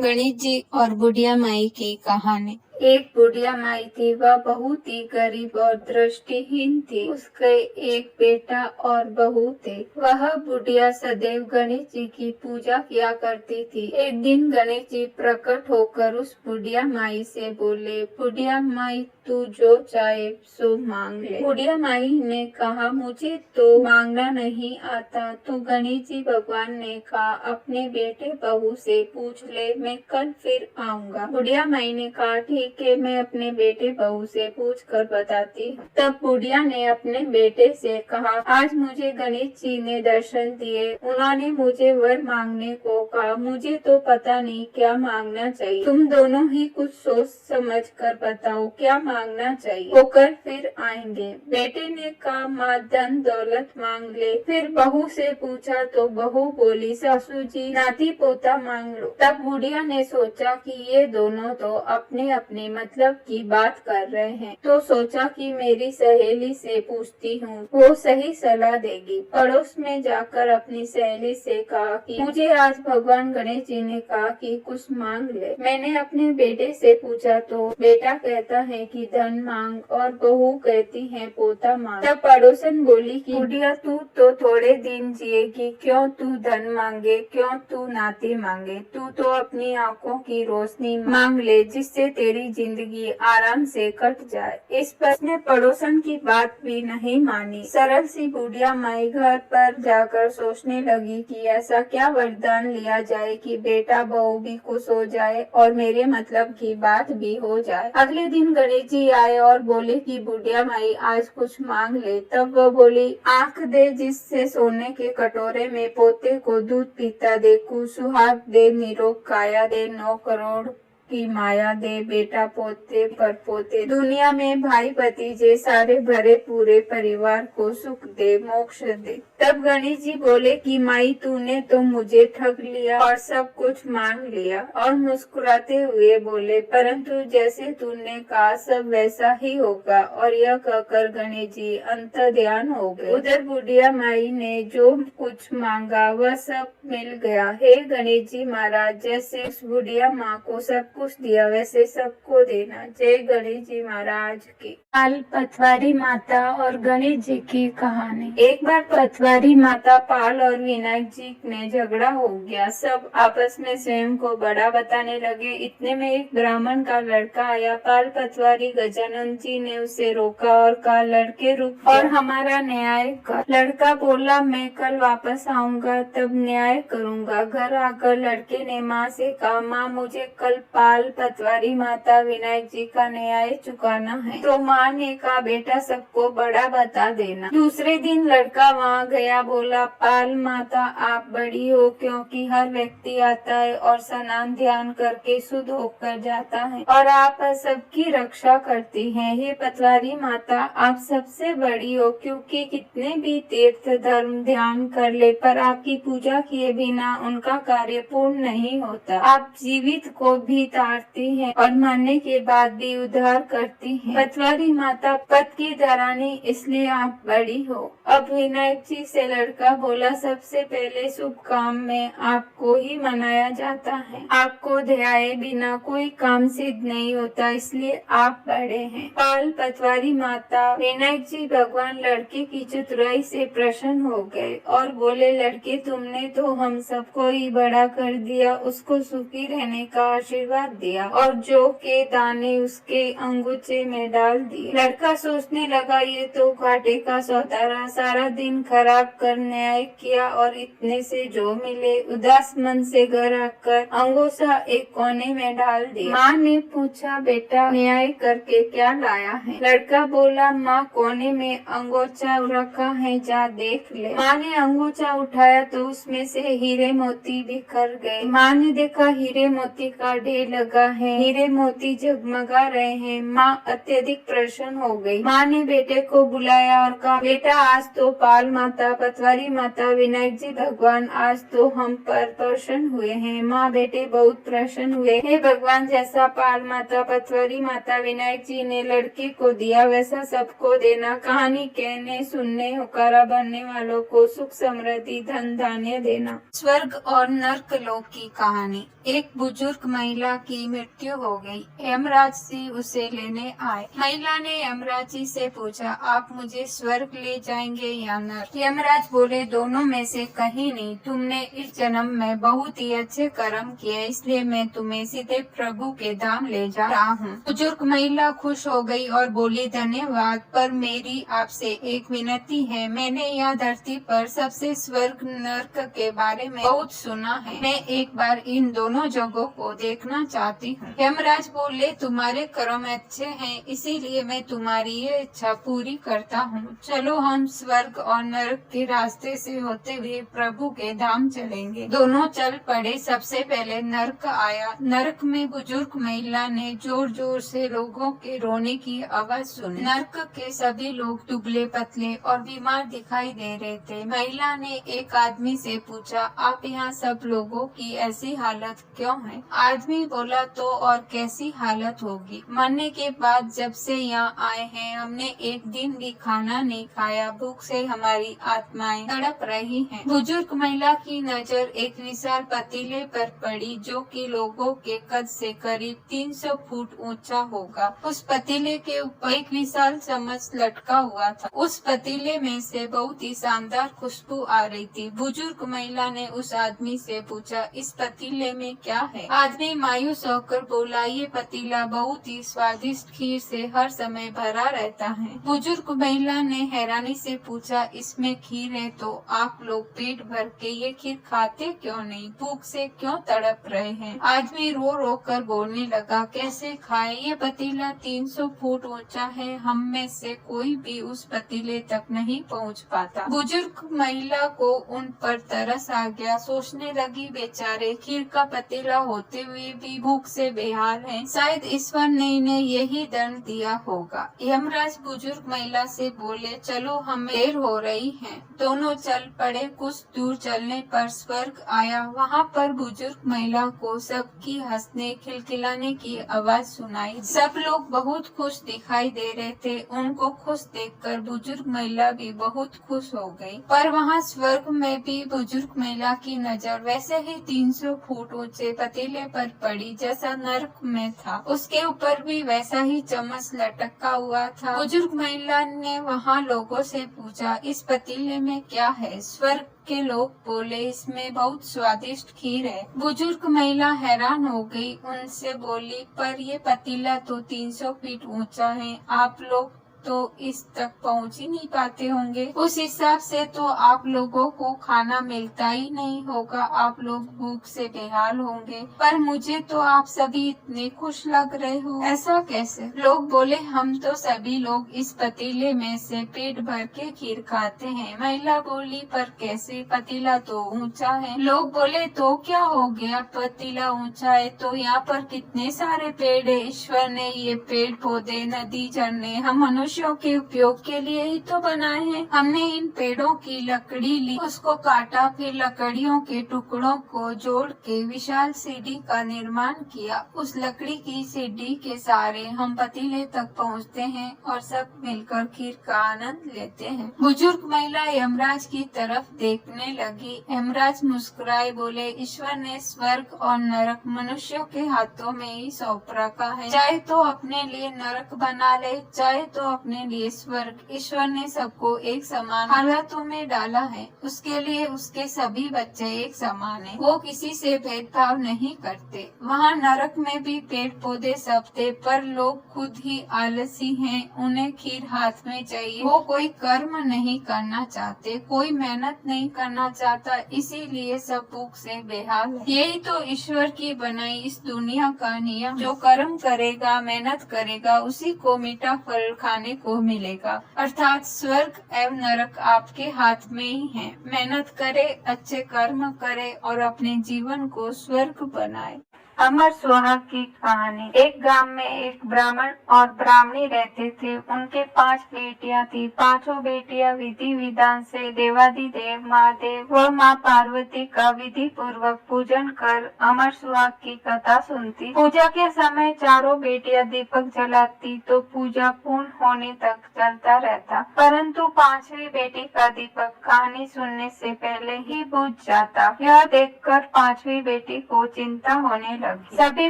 गणेश जी और बुढ़िया माई की कहानी। एक बुढ़िया माई थी। वह बहुत ही गरीब और दृष्टिहीन थी। उसके एक बेटा और बहू थे। वह बुढ़िया सदैव गणेश जी की पूजा किया करती थी। एक दिन गणेश जी प्रकट होकर उस बुढ़िया माई से बोले, बुढ़िया माई तू जो चाहे सो मांग ले। बुढ़िया माई ने कहा, मुझे तो मांगना नहीं आता। तो गणेश जी भगवान ने कहा, अपने बेटे बहू से पूछ ले, मैं कल फिर आऊंगा। बुढ़िया माई ने कहा, ठीक है, मैं अपने बेटे बहू से पूछ कर बताती हूँ। तब बुढ़िया ने अपने बेटे से कहा, आज मुझे गणेश जी ने दर्शन दिए। उन्होंने मुझे वर मांगने को कहा। मुझे तो पता नहीं क्या मांगना चाहिए। तुम दोनों ही कुछ सोच समझ कर बताओ क्या मांगना चाहिए। वो कल फिर आएंगे। बेटे ने कहा, माँ धन दौलत मांग ले। फिर बहू से पूछा तो बहू बोली, सासू जी नाती पोता मांग लो। तब बुढ़िया ने सोचा कि ये दोनों तो अपने अपने मतलब की बात कर रहे हैं, तो सोचा कि मेरी सहेली से पूछती हूँ, वो सही सलाह देगी। पड़ोस में जाकर अपनी सहेली से कहा कि मुझे आज भगवान गणेश जी ने कहा कि कुछ मांग ले। मैंने अपने बेटे से पूछा तो बेटा कहता है कि धन मांग और बहू कहती है पोता मांग। तब पड़ोसन बोली कि बुढ़िया तू तो थोड़े दिन जिएगी, क्यों तू धन मांगे, क्यों तू नाती मांगे। तू तो अपनी आंखों की रोशनी मांग ले, जिससे तेरी जिंदगी आराम से कट जाए। इस पर उसने पड़ोसन की बात भी नहीं मानी। सरल सी बुढ़िया माई घर पर जाकर सोचने लगी कि ऐसा क्या वरदान लिया जाए कि बेटा बहू भी खुश हो जाए और मेरे मतलब की बात भी हो जाए। अगले दिन गणेश जी आए और बोले कि बुढ़िया माई आज कुछ मांग ले। तब वह बोली, आंख दे जिससे सोने के कटोरे में पोते को दूध पीता देखूं, सुहाग दे निरोग काया दे, 9 करोड़ की माया दे, बेटा पोते पर पोते, दुनिया में भाई भतीजे सारे भरे पूरे परिवार को सुख दे, मोक्ष दे। तब गणेश जी बोले कि माई तूने तो मुझे ठग लिया और सब कुछ मांग लिया। और मुस्कुराते हुए बोले, परंतु जैसे तूने कहा सब वैसा ही होगा। और यह कहकर गणेश जी अंतर्ध्यान हो गए। उधर बुढ़िया माई ने जो कुछ मांगा वह सब मिल गया। हे गणेश जी महाराज, जैसे उस बुढ़िया माँ को सब कुछ दिया वैसे सबको देना। जय गणेश जी महाराज की। पाल पटवारी माता और गणेश जी की कहानी। एक बार पटवारी माता पाल और विनायक जी में झगड़ा हो गया। सब आपस में स्वयं को बड़ा बताने लगे। इतने में एक ब्राह्मण का लड़का आया। पाल पटवारी गजानन जी ने उसे रोका और कहा, लड़के रुक और हमारा न्याय कर। लड़का बोला, मैं कल वापस आऊंगा तब न्याय करूंगा। घर आकर लड़के ने माँ से कहा, माँ मुझे कल पाल पटवारी माता विनायक जी का न्याय चुकाना है। तो माँ ने कहा, बेटा सबको बड़ा बता देना। दूसरे दिन लड़का वहाँ गया। बोला, पाल माता आप बड़ी हो, क्योंकि हर व्यक्ति आता है और स्नान ध्यान करके शुद्ध होकर जाता है और आप सबकी रक्षा करती हैं। हे पटवारी माता आप सबसे बड़ी हो, क्योंकि कितने भी तीर्थ धर्म ध्यान कर ले पर आपकी पूजा किए बिना उनका कार्य पूर्ण नहीं होता। आप जीवित को भी तारती हैं और मरने के बाद भी उद्धार करती हैं। पटवारी माता पद की धरानी, इसलिए आप बड़ी हो। अब विनायक जी से लड़का बोला, सबसे पहले शुभ काम में आपको ही मनाया जाता है। आपको ध्याये बिना कोई काम सिद्ध नहीं होता, इसलिए आप बड़े हैं। पाल पटवारी माता विनायक जी भगवान लड़के की चतुराई से प्रसन्न हो गए और बोले, लड़के तुमने तो हम सबको ही बड़ा कर दिया। उसको सुखी रहने का आशीर्वाद दिया और जौ के दाने उसके अंगूचे में डाल दिए। लड़का सोचने लगा, ये तो घाटे का सौदा रहा। सारा दिन खराब कर न्याय किया और इतने से जो मिले उदास मन से घर आकर अंगूठा एक कोने में डाल दिया। माँ ने पूछा, बेटा न्याय करके क्या लाया है? लड़का बोला, माँ कोने में अंगूठा रखा है, जा देख ले। माँ ने अंगूठा उठाया तो उसमें से हीरे मोती बिखर गए। माँ ने देखा हीरे मोती का ढेर लगा है, हीरे मोती जगमगा रहे हैं। माँ अत्यधिक प्रसन्न हो गई। माँ ने बेटे को बुलाया और कहा, बेटा आज तो पाल माता माता, पटवारी माता, विनायक जी भगवान, आज तो हम पर प्रसन्न हुए हैं। माँ बेटे बहुत प्रसन्न हुए। हे भगवान, जैसा पाल माता, पटवारी माता, विनायक जी ने लड़के को दिया वैसा सबको देना। कहानी कहने सुनने हुकारा बनने वालों को सुख समृद्धि धन धान्य देना। स्वर्ग और नर्क लोक की कहानी। एक बुजुर्ग महिला की मृत्यु हो गई। यमराज जी उसे लेने आए। महिला ने यमराज जी से पूछा, आप मुझे स्वर्ग ले जाएंगे या नर्क? यमराज बोले, दोनों में से कहीं नहीं। तुमने इस जन्म में बहुत ही अच्छे कर्म किए, इसलिए मैं तुम्हें सीधे प्रभु के धाम ले जा रहा हूँ। बुजुर्ग महिला खुश हो गई और बोली, धन्यवाद, पर मेरी आपसे एक विनती है। मैंने यहाँ धरती पर सबसे स्वर्ग नर्क के बारे में बहुत सुना है। मैं एक बार इन दोनों जगहों को देखना चाहती हूँ। यमराज बोले, तुम्हारे कर्म अच्छे हैं, इसीलिए मैं तुम्हारी ये इच्छा पूरी करता हूँ। चलो हम स्वर्ग और नरक के रास्ते से होते हुए प्रभु के धाम चलेंगे। दोनों चल पड़े। सबसे पहले नरक आया। नरक में बुजुर्ग महिला ने जोर जोर से लोगों के रोने की आवाज सुनी। नरक के सभी लोग दुबले पतले और बीमार दिखाई दे रहे थे। महिला ने एक आदमी से पूछा, आप यहाँ सब लोगों की ऐसी हालत क्यों है? आदमी बोला, तो और कैसी हालत होगी, मरने के बाद जब से यहाँ आए हैं हमने एक दिन भी खाना नहीं खाया, भूख से हमारी आत्माएं तड़प रही हैं। बुजुर्ग महिला की नजर एक विशाल पतीले पर पड़ी जो कि लोगों के कद से करीब 300 फुट ऊंचा होगा। उस पतीले के ऊपर एक विशाल चम्मच लटका हुआ था। उस पतीले में से बहुत ही शानदार खुशबू आ रही थी। बुजुर्ग महिला ने उस आदमी से पूछा, इस पतीले में क्या है? आदमी मायूस होकर बोला, ये पतीला बहुत ही स्वादिष्ट खीर से हर समय भरा रहता है। बुजुर्ग महिला ने हैरानी से पूछा, इसमें खीर है तो आप लोग पेट भर के ये खीर खाते क्यों नहीं? भूख से क्यों तड़प रहे हैं? आदमी रो रो कर बोलने लगा, कैसे खाए? ये पतीला 300 फुट ऊंचा है, हम में से कोई भी उस पतीले तक नहीं पहुंच पाता। बुजुर्ग महिला को उन पर तरस आ गया। सोचने लगी, बेचारे खीर का पतीला होते हुए भी भूख से बेहाल हैं। शायद ईश्वर ने इन्हें यही दंड दिया होगा। यमराज बुजुर्ग महिला से बोले, चलो हमें देर हो रही है। दोनों चल पड़े। कुछ दूर चलने पर स्वर्ग आया। वहाँ पर बुजुर्ग महिला को सबकी हंसने खिलखिलाने की आवाज सुनाई। सब लोग बहुत खुश दिखाई दे रहे थे। उनको खुश देखकर बुजुर्ग महिला भी बहुत खुश हो गई। पर वहाँ स्वर्ग में भी बुजुर्ग महिला की नजर वैसे ही 300 फुट ऊंचे पतीले पर पड़ी जैसा नरक में था। उसके ऊपर भी वैसा ही चम्मच लटका हुआ था। बुजुर्ग महिला ने वहाँ लोगों से पूछा, इस पतीले में क्या है? स्वर्ग के लोग बोले, इसमें बहुत स्वादिष्ट खीर है। बुजुर्ग महिला हैरान हो गई। उनसे बोली, पर ये पतीला तो 300 फीट ऊंचा है, आप लोग तो इस तक पहुंच ही नहीं पाते होंगे। उस हिसाब से तो आप लोगों को खाना मिलता ही नहीं होगा, आप लोग भूख से बेहाल होंगे। पर मुझे तो आप सभी इतने खुश लग रहे हो, ऐसा कैसे? लोग बोले, हम तो सभी लोग इस पतीले में से पेट भर के खीर खाते हैं। महिला बोली, पर कैसे? पतीला तो ऊंचा है। लोग बोले, तो क्या हो गया, पतीला ऊंचा है तो यहाँ पर कितने सारे पेड़ है। ईश्वर ने ये पेड़ पौधे नदी झरने हम मनुष्यों के उपयोग के लिए ही तो बनाए हैं। हमने इन पेड़ों की लकड़ी ली, उसको काटा, फिर लकड़ियों के टुकड़ों को जोड़ के विशाल सीढ़ी का निर्माण किया। उस लकड़ी की सीढ़ी के सहारे हम पतीले तक पहुँचते हैं और सब मिलकर खीर का आनंद लेते हैं। बुजुर्ग महिला यमराज की तरफ देखने लगी। यमराज मुस्कुराए बोले, ईश्वर ने स्वर्ग और नरक मनुष्यों के हाथों में ही सौंप रखा है। चाहे तो अपने लिए नरक बना ले, चाहे तो अपने लिए स्वर्ग। ईश्वर ने सबको एक समान हालातों में डाला है। उसके लिए उसके सभी बच्चे एक समान हैं। वो किसी से भेदभाव नहीं करते। वहाँ नरक में भी पेड़ पौधे सब थे, पर लोग खुद ही आलसी हैं। उन्हें खीर हाथ में चाहिए। वो कोई कर्म नहीं करना चाहते, कोई मेहनत नहीं करना चाहता, इसीलिए सब भूख से बेहाल है। यही तो ईश्वर की बनाई इस दुनिया का नियम। जो कर्म करेगा, मेहनत करेगा, उसी को मीठा फल खाने को मिलेगा। अर्थात स्वर्ग एवं नरक आपके हाथ में ही है। मेहनत करे, अच्छे कर्म करे और अपने जीवन को स्वर्ग बनाए। अमर सुहाग की कहानी। एक गांव में एक ब्राह्मण और ब्राह्मणी रहते थे। उनके 5 बेटियां थी। 5 बेटियां विधि विधान से देवाधिदेव महादेव व माँ पार्वती का विधि पूर्वक पूजन कर अमर सुहाग की कथा सुनती। पूजा के समय चारों बेटियां दीपक जलाती तो पूजा पूर्ण होने तक चलता रहता, परंतु 5वीं बेटी का दीपक कहानी सुनने से पहले ही बुझ जाता। यह देखकर 5वीं बेटी को चिंता होने लगी। सभी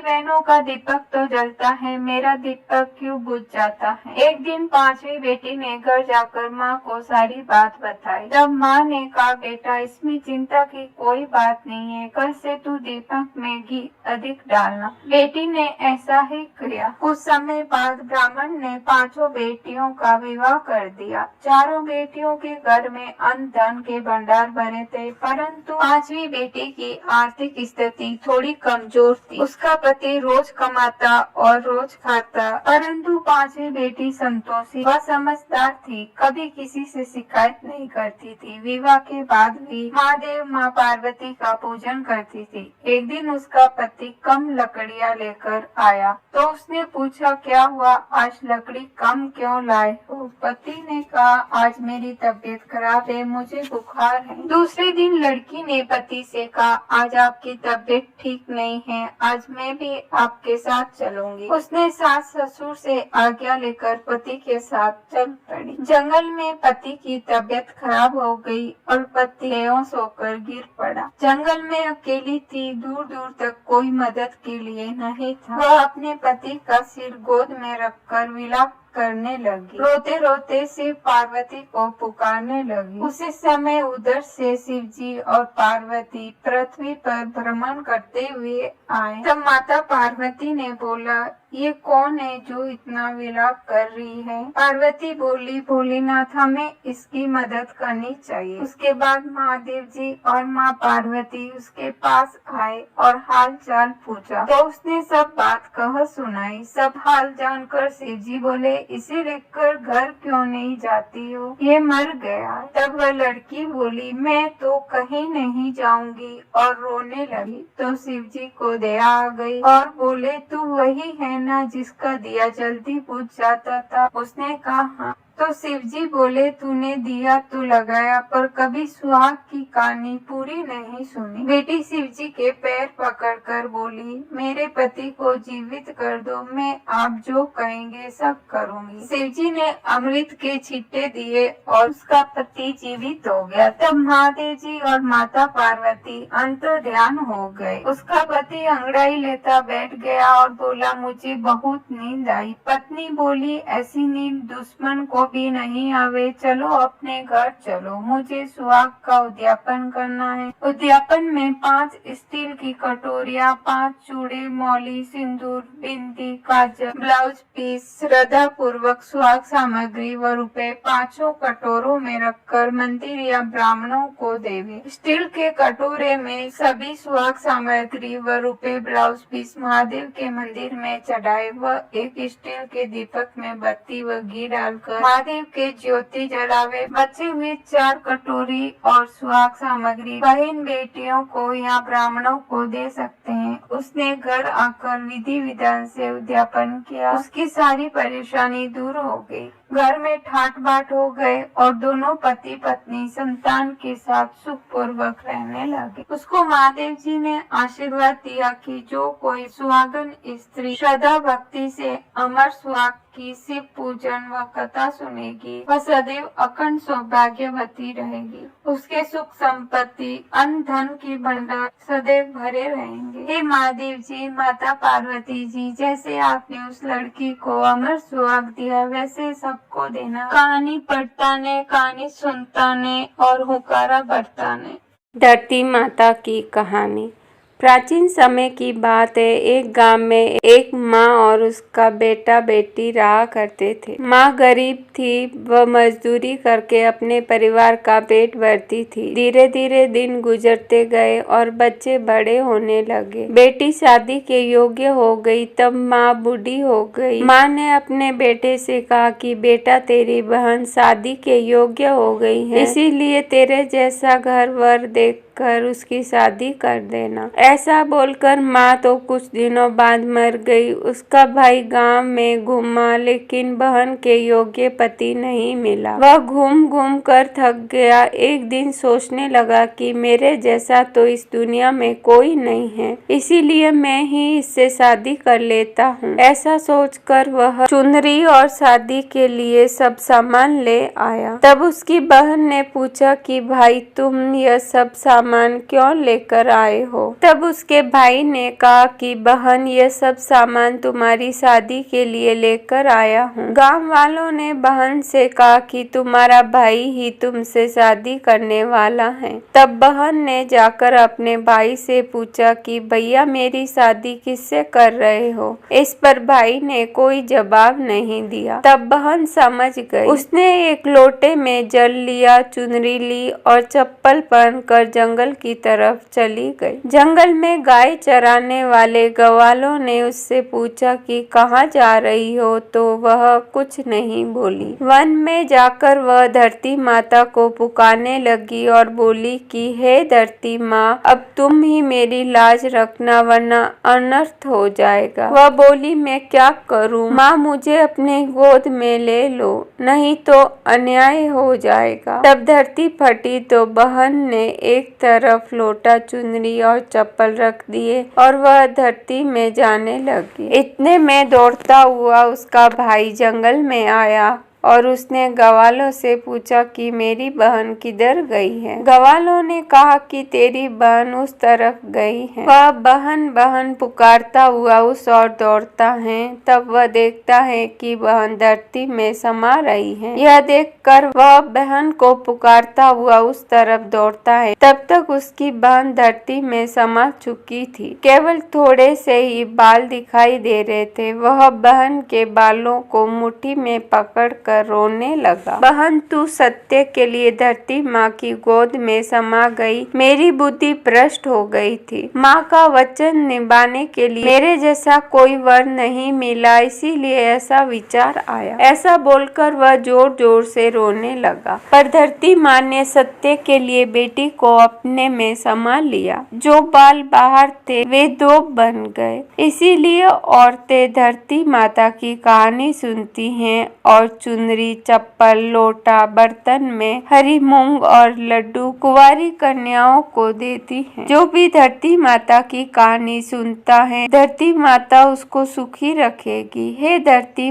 बहनों का दीपक तो जलता है, मेरा दीपक क्यों बुझ जाता है। एक दिन 5वीं बेटी ने घर जाकर माँ को सारी बात बताई। तब माँ ने कहा, बेटा इसमें चिंता की कोई बात नहीं है, कल से तू दीपक में घी अधिक डालना। बेटी ने ऐसा ही किया। कुछ समय बाद ब्राह्मण ने 5 बेटियों का विवाह कर दिया। चारों बेटियों के घर में अन्न धन के भंडार भरे थे, परंतु 5वीं बेटी की आर्थिक स्थिति थोड़ी कमजोर थी। उसका पति रोज कमाता और रोज खाता, परंतु 5वीं बेटी संतोषी व समझदार थी, कभी किसी से शिकायत नहीं करती थी। विवाह के बाद भी महादेव माँ पार्वती का पूजन करती थी। एक दिन उसका पति कम लकड़ियाँ लेकर आया तो उसने पूछा, क्या हुआ, आज लकड़ी कम क्यों लाए हो। पति ने कहा, आज मेरी तबीयत खराब है, मुझे बुखार है। दूसरे दिन लड़की ने पति से कहा, आज आपकी तबीयत ठीक नहीं है, आज मैं भी आपके साथ चलूंगी। उसने सास ससुर से आज्ञा लेकर पति के साथ चल पड़ी। जंगल में पति की तबीयत खराब हो गई और पति बेहोश होकर गिर पड़ा। जंगल में अकेली थी, दूर दूर तक कोई मदद के लिए नहीं था। वह अपने पति का सिर गोद में रखकर विलाप करने लगी। रोते रोते शिव पार्वती को पुकारने लगी। उसी समय उधर से शिव जी और पार्वती पृथ्वी पर भ्रमण करते हुए आए। तब माता पार्वती ने बोला, ये कौन है जो इतना विलाप कर रही है। पार्वती बोली, भोलेनाथ हमें इसकी मदद करनी चाहिए। उसके बाद महादेव जी और माँ पार्वती उसके पास आए और हाल चाल पूछा तो उसने सब बात कह सुनाई। सब हाल जानकर शिव जी बोले, इसे लेकर घर क्यों नहीं जाती हो, ये मर गया। तब वह लड़की बोली, मैं तो कहीं नहीं जाऊंगी और रोने लगी। तो शिव जी को दया आ गई और बोले, तू वही है ना जिसका दिया जल्दी बुझ जाता था। उसने कहा, हाँ। तो शिव जी बोले, तूने दिया तो लगाया पर कभी सुहाग की कहानी पूरी नहीं सुनी। बेटी शिव जी के पैर पकड़कर बोली, मेरे पति को जीवित कर दो, मैं आप जो कहेंगे सब करूंगी। शिव जी ने अमृत के छिट्टे दिए और उसका पति जीवित हो गया। तब महादेव जी और माता पार्वती अंतर्ध्यान हो गए। उसका पति अंगड़ाई लेता बैठ गया और बोला, मुझे बहुत नींद आई। पत्नी बोली, ऐसी नींद दुश्मन को भी नहीं आवे, चलो अपने घर चलो, मुझे सुहाग का उद्यापन करना है। उद्यापन में 5 स्टील की कटोरियाँ, 5 चूड़े, मौली, सिंदूर, बिंदी, काजल, ब्लाउज पीस, श्रद्धा पूर्वक सुहाग सामग्री व रुपए 5 कटोरों में रखकर मंदिर या ब्राह्मणों को देवे। स्टील के कटोरे में सभी सुहाग सामग्री व रुपए, ब्लाउज पीस महादेव के मंदिर में चढ़ाए व एक स्टील के दीपक में बत्ती व घी डालकर महादेव के ज्योति जलावे। बचे हुए 4 कटोरी और सुहाग सामग्री बहन बेटियों को या ब्राह्मणों को दे सकते हैं। उसने घर आकर विधि विधान से उद्यापन किया। उसकी सारी परेशानी दूर हो गई। घर में ठाट बाट हो गए और दोनों पति पत्नी संतान के साथ सुख पूर्वक रहने लगे। उसको महादेव जी ने आशीर्वाद दिया कि जो कोई सुहागन स्त्री श्रद्धा भक्ति से अमर सुहाग की शिव पूजन व कथा सुनेगी, वह सदैव अखंड सौभाग्यवती रहेगी। उसके सुख संपत्ति अन्न धन की भंडार सदैव भरे रहेंगे। हे महादेव जी, माता पार्वती जी, जैसे आपने उस लड़की को अमर सुहाग दिया वैसे सबको देना। कहानी पढ़ता ने, कहानी सुनता ने और हुकारा बढ़ता ने। धरती माता की कहानी। प्राचीन समय की बात है। एक गांव में एक माँ और उसका बेटा बेटी रहा करते थे। माँ गरीब थी, वह मजदूरी करके अपने परिवार का पेट भरती थी। धीरे धीरे दिन गुजरते गए और बच्चे बड़े होने लगे। बेटी शादी के योग्य हो गई। तब माँ बूढ़ी हो गई। माँ ने अपने बेटे से कहा कि बेटा, तेरी बहन शादी के योग्य हो गई है, इसीलिए तेरे जैसा घर वर देख देखकर उसकी शादी कर देना। ऐसा बोलकर माँ तो कुछ दिनों बाद मर गई। उसका भाई गांव में घूमा लेकिन बहन के योग्य पति नहीं मिला। वह घूम घूम कर थक गया। एक दिन सोचने लगा कि मेरे जैसा तो इस दुनिया में कोई नहीं है, इसीलिए मैं ही इससे शादी कर लेता हूँ। ऐसा सोचकर वह चुनरी और शादी के लिए सब सामान ले आया। तब उसकी बहन ने पूछा कि भाई तुम यह सब सामान क्यों लेकर आए हो? तब उसके भाई ने कहा कि बहन यह सब सामान तुम्हारी शादी के लिए लेकर आया हूँ। गांव वालों ने बहन से कहा कि तुम्हारा भाई ही तुमसे शादी करने वाला है। तब बहन ने जाकर अपने भाई से पूछा कि भैया मेरी शादी किससे कर रहे हो? इस पर भाई ने कोई जवाब नहीं दिया। तब बहन समझ गई। उसने एक लोटे में जल लिया, चुनरी ली और चप्पल पहनकर जंगल की तरफ चली गई। जंगल में गाय चराने वाले ग्वालों ने उससे पूछा कि कहाँ जा रही हो? तो वह कुछ नहीं बोली। वन में जाकर वह धरती माता को पुकारने लगी और बोली कि हे धरती माँ, अब तुम ही मेरी लाज रखना वरना अनर्थ हो जाएगा। वह बोली मैं क्या करूँ माँ, मुझे अपने गोद में ले लो, नहीं तो अन्याय हो जाएगा। तब धरती फटी तो बहन ने एक तरफ लोटा, चुनरी और चप्पल रख दिए और वह धरती में जाने लगी। इतने में दौड़ता हुआ उसका भाई जंगल में आया और उसने ग्वालों से पूछा कि मेरी बहन किधर गई है? ग्वालों ने कहा कि तेरी बहन उस तरफ गई है। वह बहन बहन पुकारता हुआ उस ओर दौड़ता है। तब वह देखता है कि बहन धरती में समा रही है। यह देखकर वह बहन को पुकारता हुआ उस तरफ दौड़ता है। तब तक उसकी बहन धरती में समा चुकी थी। केवल थोड़े से ही बाल दिखाई दे रहे थे। वह बहन के बालों को मुट्ठी में पकड़ रोने लगा। बहन तू सत्य के लिए धरती माँ की गोद में समा गई। मेरी बुद्धि भ्रष्ट हो गई थी। माँ का वचन निभाने के लिए मेरे जैसा कोई वर नहीं मिला, इसीलिए ऐसा विचार आया। ऐसा बोलकर वह जोर जोर से रोने लगा। पर धरती माँ ने सत्य के लिए बेटी को अपने में समा लिया। जो बाल बाहर थे वे दो बन गए। इसीलिए औरतें धरती माता की कहानी सुनती हैं और चुनरी, चप्पल, लोटा, बर्तन में हरी मूंग और लड्डू कुंवारी कन्याओं को देती हैं। जो भी धरती माता की कहानी सुनता है, धरती माता उसको सुखी रखेगी। हे धरती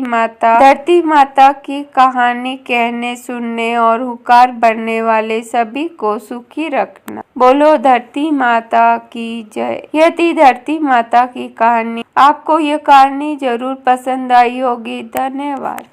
माता की कहानी कहने, सुनने और हुकार भरने वाले सभी को सुखी रखना। बोलो धरती माता की जय। यह थी धरती माता की कहानी। आपको यह कहानी जरूर पसंद आई होगी। धन्यवाद।